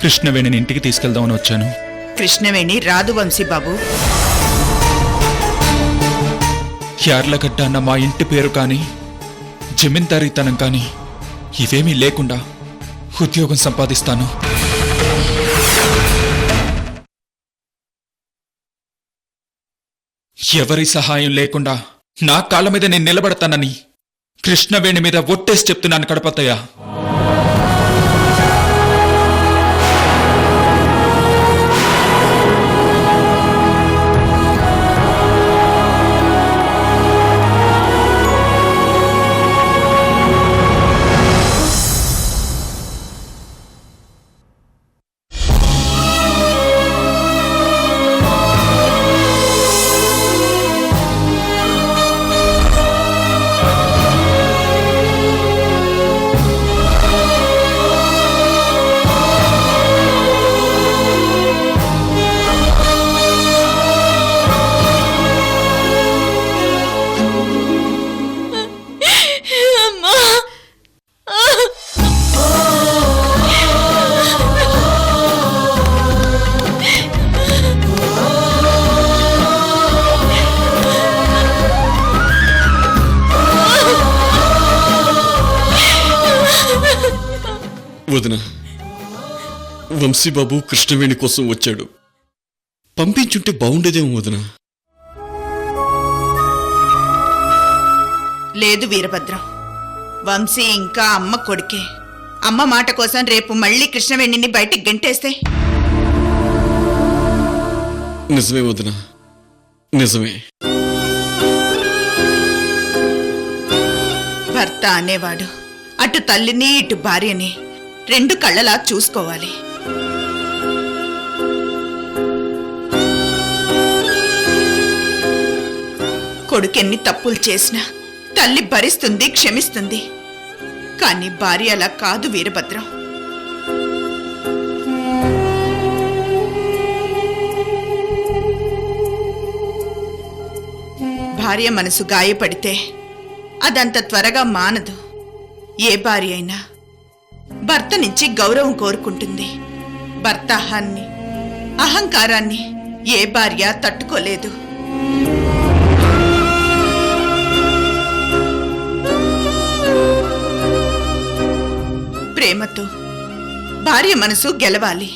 కృష్ణవేణిని ఇంటికి తీసుకెళ్దామని వచ్చాను. కృష్ణవేణి రాదు వంశీబాబు. యార్లగడ్డ అన్న మా ఇంటి పేరు కానీ జమీందారీతనం కానీ ఇవేమీ లేకుండా ఉద్యోగం సంపాదిస్తాను. ఎవరి సహాయం లేకుండా నా కాళ్ళ మీద నేను నిలబడతానని కృష్ణవేణి మీద ఒట్టేసి చెప్తున్నాను కడపతయ్య. వదిన, వంశీబాబు కృష్ణవేణి కోసం వచ్చాడు. పంపించుంటే బాగుండేదేమో వదిన. లేదు వీరభద్రం, వంశీ ఇంకా అమ్మ కొడుకే. అమ్మ మాట కోసం రేపు మళ్ళీ కృష్ణవేణిని బయటికి గంటేస్తే? నిజమే వదిన, నిజమే. భర్త అనేవాడు అటు తల్లిని ఇటు భార్యని రెండు కళ్ళలా చూసుకోవాలి. కొడుకెన్ని తప్పులు చేసినా తల్లి భరిస్తుంది, క్షమిస్తుంది. కానీ భార్య అలా కాదు వీరభద్రం. భార్య మనసు గాయపడితే అదంత త్వరగా మానదు. ఏ భార్య అయినా భర్త నుంచి గౌరవం కోరుకుంటుంది. భర్త అహంకారాన్ని ఏ భార్య తట్టుకోలేదు. ప్రేమతో భార్య మనసు గెలవాలి.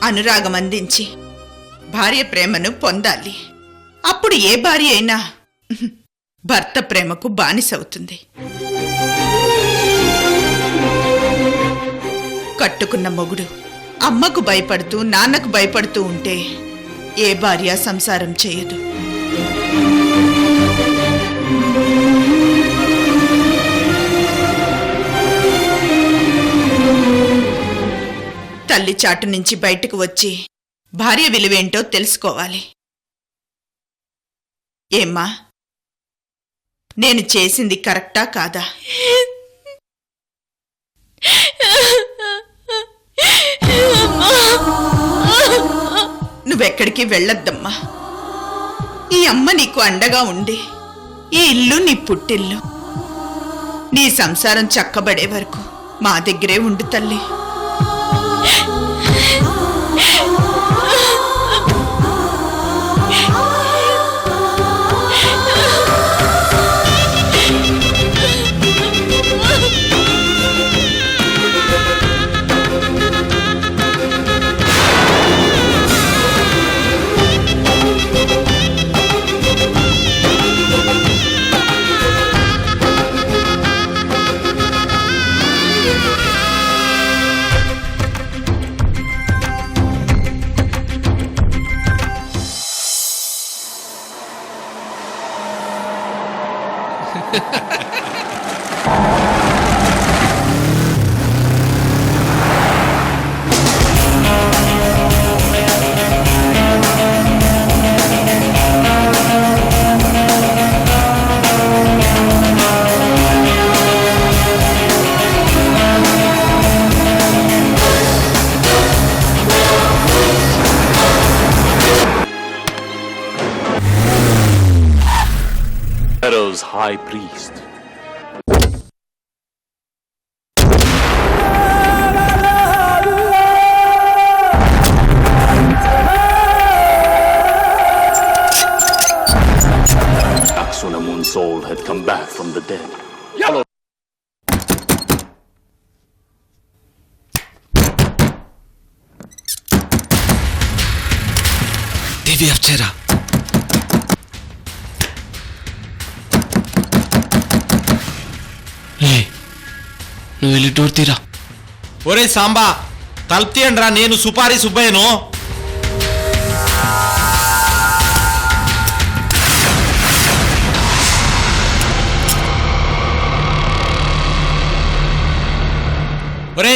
అనురాగం అందించి భార్య ప్రేమను పొందాలి. అప్పుడు ఏ భార్య అయినా భర్త ప్రేమకు బానిసవుతుంది. కట్టుకున్న మొగుడు అమ్మకు భయపడుతూ నాన్నకు భయపడుతూ ఉంటే ఏ భార్య సంసారం చేయదు. తల్లి చాటు నుంచి బయటకు వచ్చి భార్య విలువేంటో తెలుసుకోవాలి. ఏమ్మా, నేను చేసింది కరెక్టా కాదా? నువ్వెక్కడికి వెళ్ళొద్దమ్మా. ఈ అమ్మ నీకు అండగా ఉండి ఈ ఇల్లు నీ పుట్టిల్లు. నీ సంసారం చక్కబడే వరకు మా దగ్గరే ఉండు తల్లి. Pharaoh's high priest. had come back from the dead. దేవి వచ్చారా? నువ్వు వెళ్ళి డోర్ తీరా. ఒరే సాంబా, తలుపు తీయండిరా, నేను సుపారి సుబ్బయ్యను. ఒరే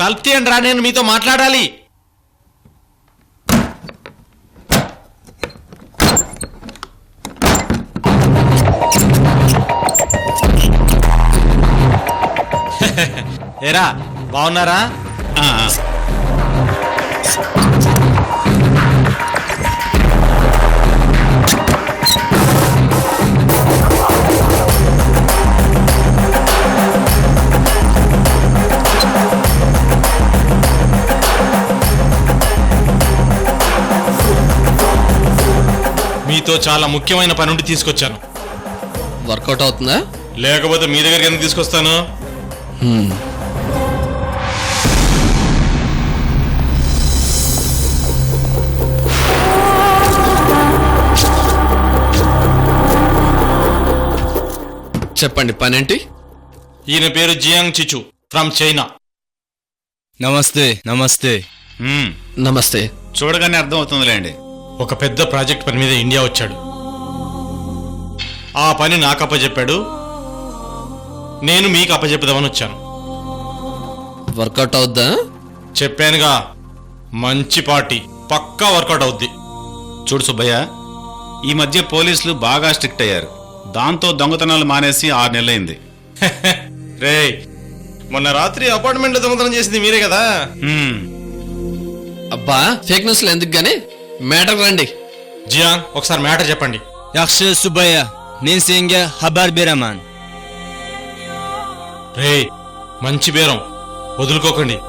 తలుపు తీయండిరా, నేను మీతో మాట్లాడాలి. ఏరా బాగున్నారా? మీతో చాలా ముఖ్యమైన పని ఉండి తీసుకొచ్చాను. వర్కౌట్ అవుతుందా? లేకపోతే మీ దగ్గరికి ఎందుకు తీసుకొస్తాను? చెప్పండి, పనేంటి? ఈయన పేరు జియాంగ్ చిచు ఫ్రమ్ చైనా. నమస్తే. నమస్తే. నమస్తే. చూడగానే అర్థం అవుతుందిలేండి. ఒక పెద్ద ప్రాజెక్ట్ పని మీద ఇండియా వచ్చాడు. ఆ పని నాకు అప్పచెప్పాడు, నేను మీకు అప్పచెప్పుదామని వచ్చాను. వర్కౌట్ అవుద్దా? చెప్పానుగా, మంచి పార్టీ, పక్కా వర్కౌట్ అవుద్ది. చూడు సుబ్బయ్య, ఈ మధ్య పోలీసులు బాగా స్ట్రిక్ట్ అయ్యారు. దాంతో దొంగతనాలు మానేసి 6 నెలలైంది. రే, మొన్న రాత్రి అపార్ట్మెంట్ లో దొంగతనం చేసింది మీరే కదా? అబ్బా, ఫేక్ న్యూస్లు ఎందుకు గానీ మ్యాటర్ రండి. జియాంగ్, ఒకసారి మ్యాటర్ చెప్పండి. Yaxshi Subaya, men senga xabar beraman. రే, మంచి బేరం, వదులుకోకండి.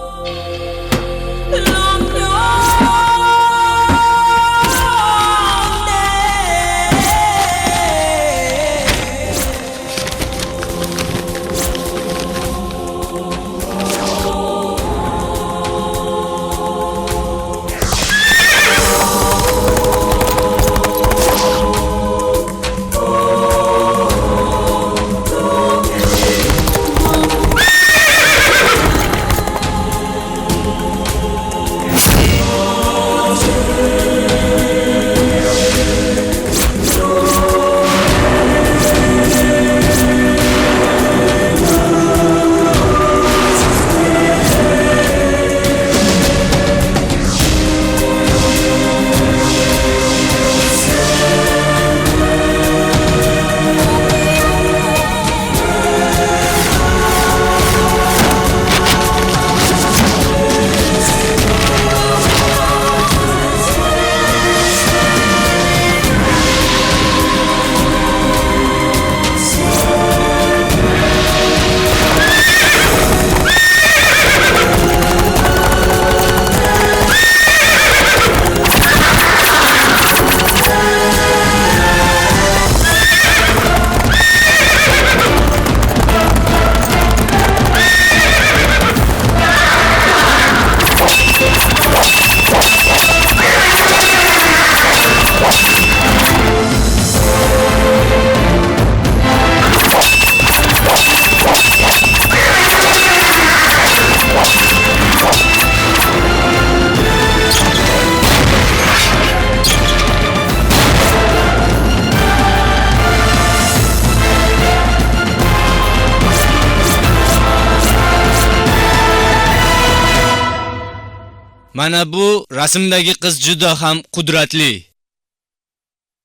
Mana bu rasmdagi qiz juda ham qudratli.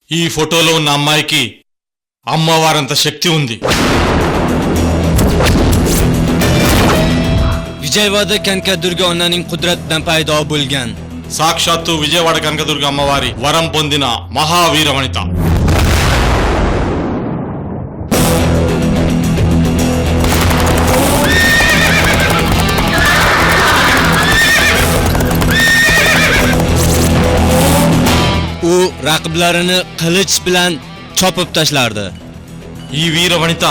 ఈ ఫోటోలో ఉన్న అమ్మాయికి అమ్మవారంత శక్తి ఉంది. Vijayawada Kankadurga onaning qudratidan paydo bo'lgan. సాక్షాత్తు విజయవాడ కనకదుర్గ అమ్మవారి వరం పొందిన మహావీరవనిత. U raqiblarini qilich bilan chopib tashlardi. ఈ వీర వనిత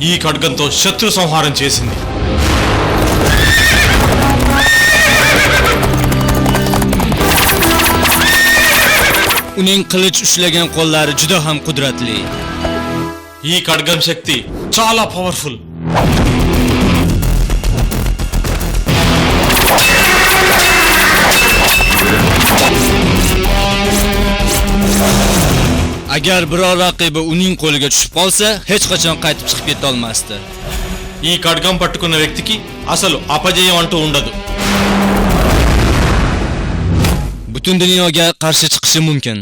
ఈ ఖడ్గంతో శత్రు సంహారం చేసింది. uning qilich ushlagan qo'llari juda ham qudratli. ఈ ఖడ్గం శక్తి చాలా powerful. Agar biror raqibi uning qo'liga tushib qolsa, hech qachon qaytib chiqib keta olmasdi. ఈ ఖడ్గం పట్టుకున్న వ్యక్తికి అసలు అపజయం అంటూ ఉండదు. Butun dunyoga qarshi chiqishi mumkin.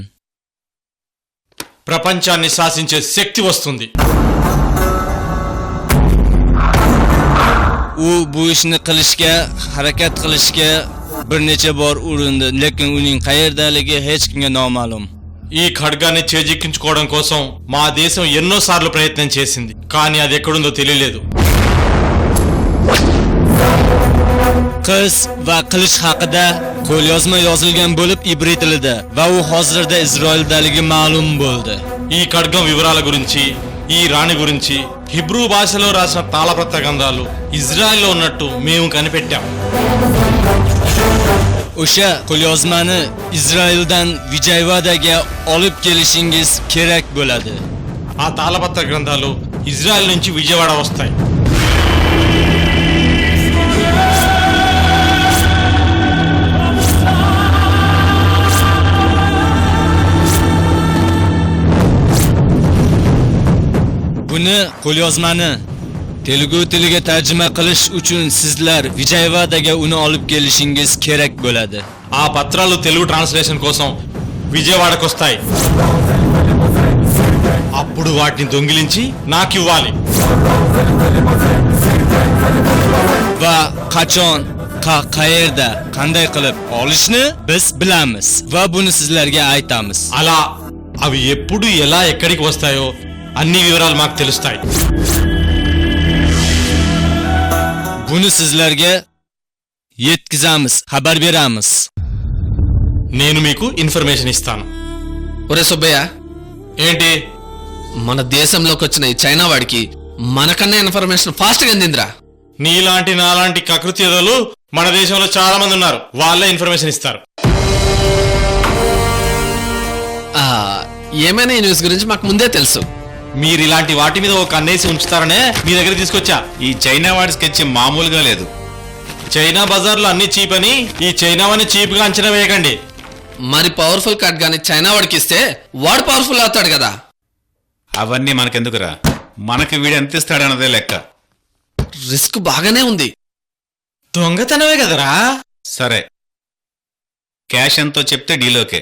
ప్రపంచాన్ని శాసించే శక్తి వస్తుంది. U bu ishni qilishga, harakat qilishga bir necha bor urindi, lekin uning qayerdaligi hech kimga noma'lum. ఈ ఖడ్గాన్ని చేజిక్కించుకోవడం కోసం మా దేశం ఎన్నోసార్లు ప్రయత్నం చేసింది, కానీ అది ఎక్కడుందో తెలియలేదు. Qiz va qilich haqida qo'lyozma yozilgan bo'lib ibri tilida va u hozirda Isroildaligi ma'lum bo'ldi. ఈ ఖడ్గం వివరాల గురించి, ఈ రాణి గురించి హిబ్రూ భాషలో రాసిన తాళపత్ర గ్రంథాలు ఇజ్రాయెల్లో ఉన్నట్టు మేము కనిపెట్టాం. O'sha qo'lyozmani Isroildan Vijayvadaga olib kelishingiz kerak bo'ladi. ఆ తాళపత్ర గ్రంథాలు ఇజ్రాయెల్ నుంచి విజయవాడ వస్తాయి. Buni qo'lyozmani Telugu tiliga tarjima qilish uchun sizlar Vijayvadaga uni olib kelishingiz kerak bo'ladi. ఆ పత్రాలు తెలుగు ట్రాన్స్లేషన్ కోసం విజయవాడకు వస్తాయి. అప్పుడు వాటిని దొంగిలించి నాకివ్వాలి. Va qachon, qayerda, qanday qilib olishni biz bilamiz va buni sizlarga aytamiz. అలా అవి ఎప్పుడు ఎలా ఎక్కడికి వస్తాయో అన్ని వివరాలు మాకు తెలుస్తాయి. Buni sizlarga yetkazamiz, xabar beramiz. నేను మీకు ఇన్ఫర్మేషన్ ఇస్తాను. ఒరే సుబ్బయ్య, ఏంటి? మన దేశంలోకి వచ్చిన ఈ చైనా వాడికి మనకన్నా ఇన్ఫర్మేషన్ ఫాస్ట్ గా అందిందిరా. నీలాంటి నాలాంటి కకృతి ఎదలు మన దేశంలో చాలా మంది ఉన్నారు, వాళ్ళే ఇన్ఫర్మేషన్ ఇస్తారు. ఏమైనా ఈ న్యూస్ గురించి మాకు ముందే తెలుసు. మీరు ఇలాంటి వాటి మీద ఒక కన్నేసి ఉంచుతారనే మీ దగ్గర తీసుకొచ్చా. ఈ చైనా వాడి స్కెచ్ మామూలుగా లేదు. చైనా బజార్లో అన్ని చీప్ అని ఈ చైనా వాడిని చీప్ గా అంచనా వేయకండి. మరి పవర్ఫుల్ కార్డ్ గాని చైనా వాడికి ఇస్తే వాడు పవర్ఫుల్ అవుతాడు కదా. అవన్నీ మనకెందుకురా, మనకి వీడు ఎంత ఇస్తాడన్నదే లెక్క. రిస్క్ బాగానే ఉంది. దొంగతనమే కదరా. సరే, క్యాష్ ఎంతో చెప్తే డీలోకే.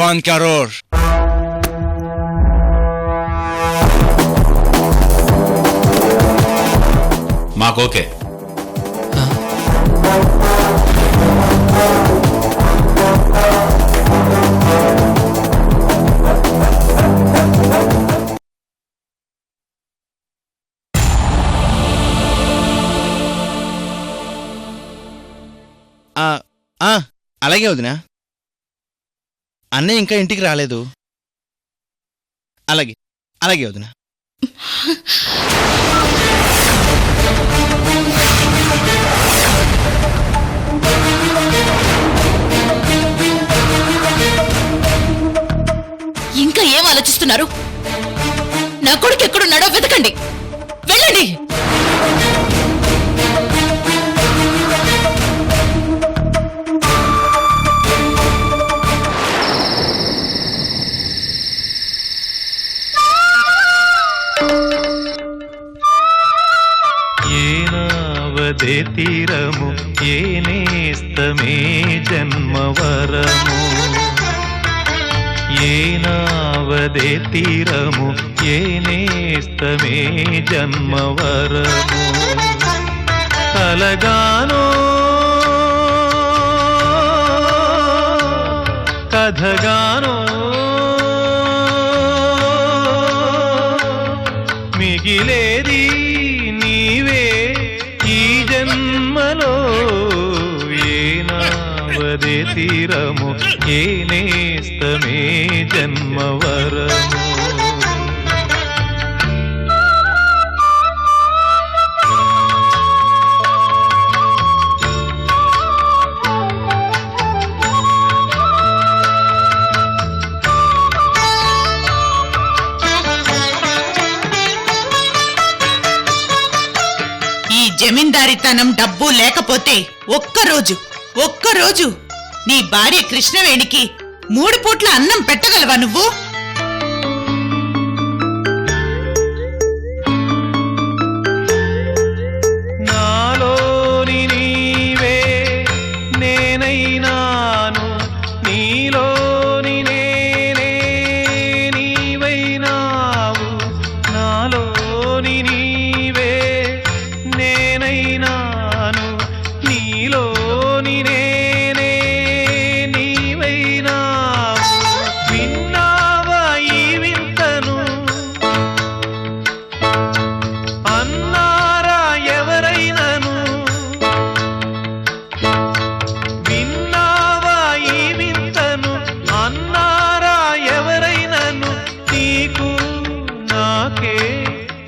1 crore. మాకోకే. అలాగే వదినా. అన్నయ్య ఇంకా ఇంటికి రాలేదు. అలాగే అలాగే వదినా. ఇంకా ఏం ఆలోచిస్తున్నారు? నా కొడుకు ఎక్కడున్నాడో వెతకండి, వెళ్ళండి. ఏనావదే తీరము ఏనేస్తమే జన్మవరము. ఏనావదే తీరము ఏనేస్తమే జన్మవరము. కలగానో కథగానో మిగిలేది నీవే ఈ జన్మలో. ఏనావదే తీరము ఏనేస్తమే జన్మవరము. ఈ జమీందారితనం డబ్బు లేకపోతే ఒక్కరోజు నీ భార్య కృష్ణవేణికి 3 పూట్ల అన్నం పెట్టగలవా నువ్వు? నాలోని నీవే నేనైనాను, నీలోని నేనే నీవైనావు. నాలోని నీవే నేనైనాను, నీలోని నేనే నీవైనావు. విన్నావా ఈ వింతను? అన్నారా ఎవరైనను? విన్నావా ఈ వింతను? అన్నారా ఎవరైనను? నీకు నాకే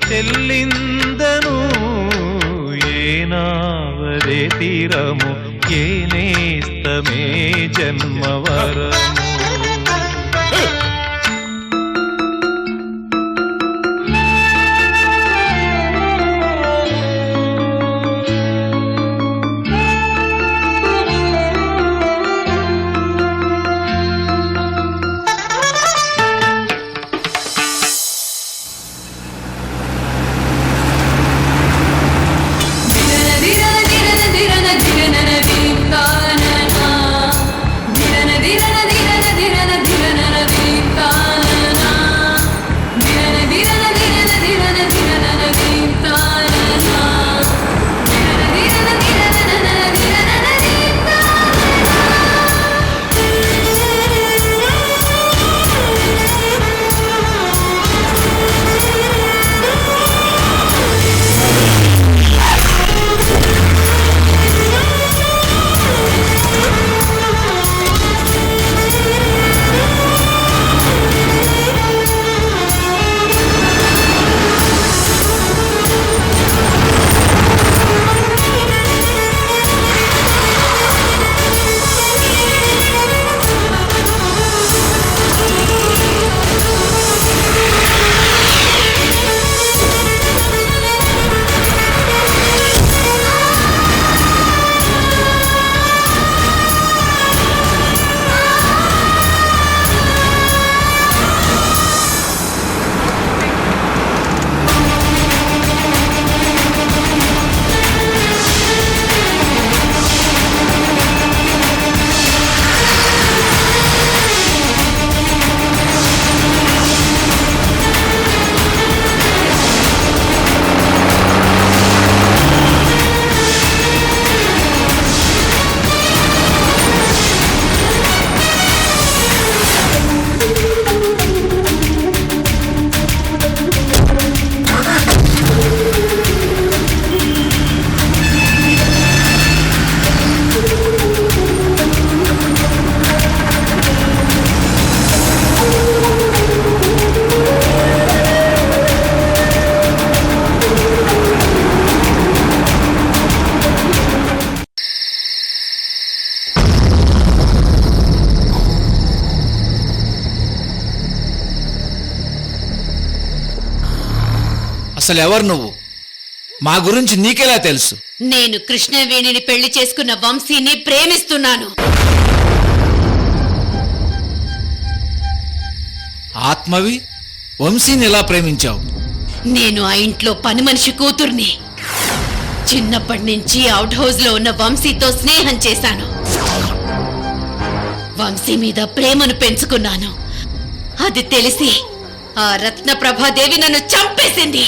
చెల్లిందను. ఏనావదే తీరము, ఏ నేస్తమే జన్మవరము. అసలు ఎవరు నువ్వు? మా గురించి నీకెలా తెలుసు? నేను కృష్ణవేణిని పెళ్లి చేసుకున్న వంశీని ప్రేమిస్తున్నాను. ఆత్మవి వంశీని ఎలా ప్రేమించావు? నేను ఆ ఇంట్లో పని మనిషి కూతుర్ని. చిన్నప్పటి నుంచి అవుట్ హౌస్ లో ఉన్న వంశీతో స్నేహం చేశాను. వంశీ మీద ప్రేమను పెంచుకున్నాను. అది తెలిసి ఆ రత్నప్రభాదేవి నన్ను చంపేసింది.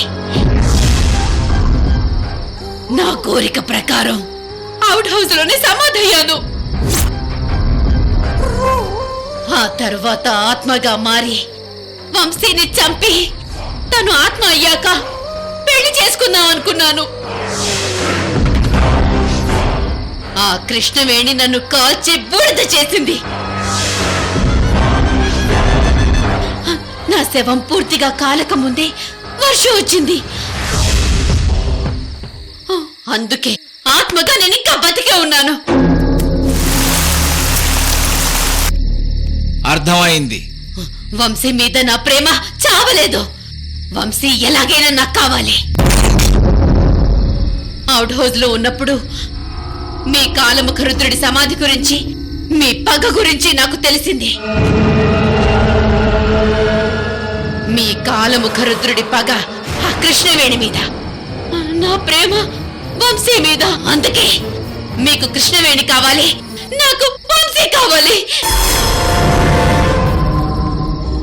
నా కోరిక ప్రకారం అవుట్ హౌస్ లోనే సమాధయ్యాను. ఆ తరువాత ఆత్మగా మారి వంశీని చంపి తను ఆత్మ అయ్యాక పెళ్లి చేసుకుందాం అనుకున్నాను. ఆ కృష్ణవేణి నన్ను కాల్చి బూడిద చేసింది. నా శవం పూర్తిగా కాలక ముందే వర్షం వచ్చింది. అందుకే ఆత్మగా నేను ఇంకా బతికే ఉన్నాను. అర్థమైంది. వంశీ మీద నా ప్రేమ చావలేదు. వంశీ ఎలాగైనా నాకు కావాలి. అవుట్ హౌస్ లో ఉన్నప్పుడు మీ కాలముఖ రుద్రుడి సమాధి గురించి, మీ పగ గురించి నాకు తెలిసింది. మీ కాలముఖ రుద్రుడి పగ ఆ కృష్ణవేణి మీద, నా ప్రేమ వంశీ మీద. అందుకే మీకు కృష్ణవేణి కావాలి, నాకు వంశీ కావాలి.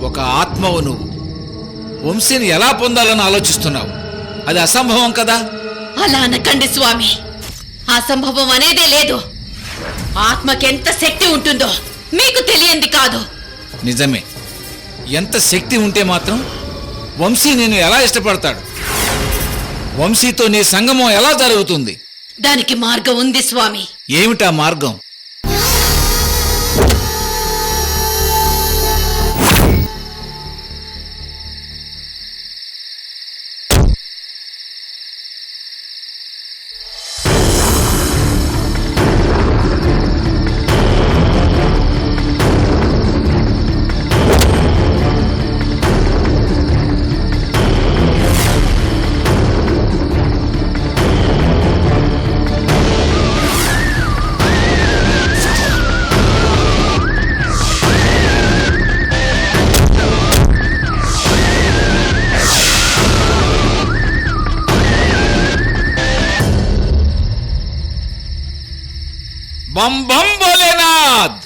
ఒక ఆత్మవు నువ్వు వంశీని ఎలా పొందాలని ఆలోచిస్తున్నావు? అది అసంభవం కదా. అలా అనకండి స్వామి, అసంభవం అనేదే లేదు. ఆత్మకెంత శక్తి ఉంటుందో మీకు తెలియంది కాదు. నిజమే, ఎంత శక్తి ఉంటే మాత్రం వంశీ నేను ఎలా ఇష్టపడతాడు? వంశీతో నీ సంగమం ఎలా జరుగుతుంది? దానికి మార్గం ఉంది స్వామి. ఏమిటా మార్గం? बम बम भोलेनाथ।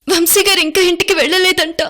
వంశీ గారు ఇంకా ఇంటికి వెళ్ళలేదంట.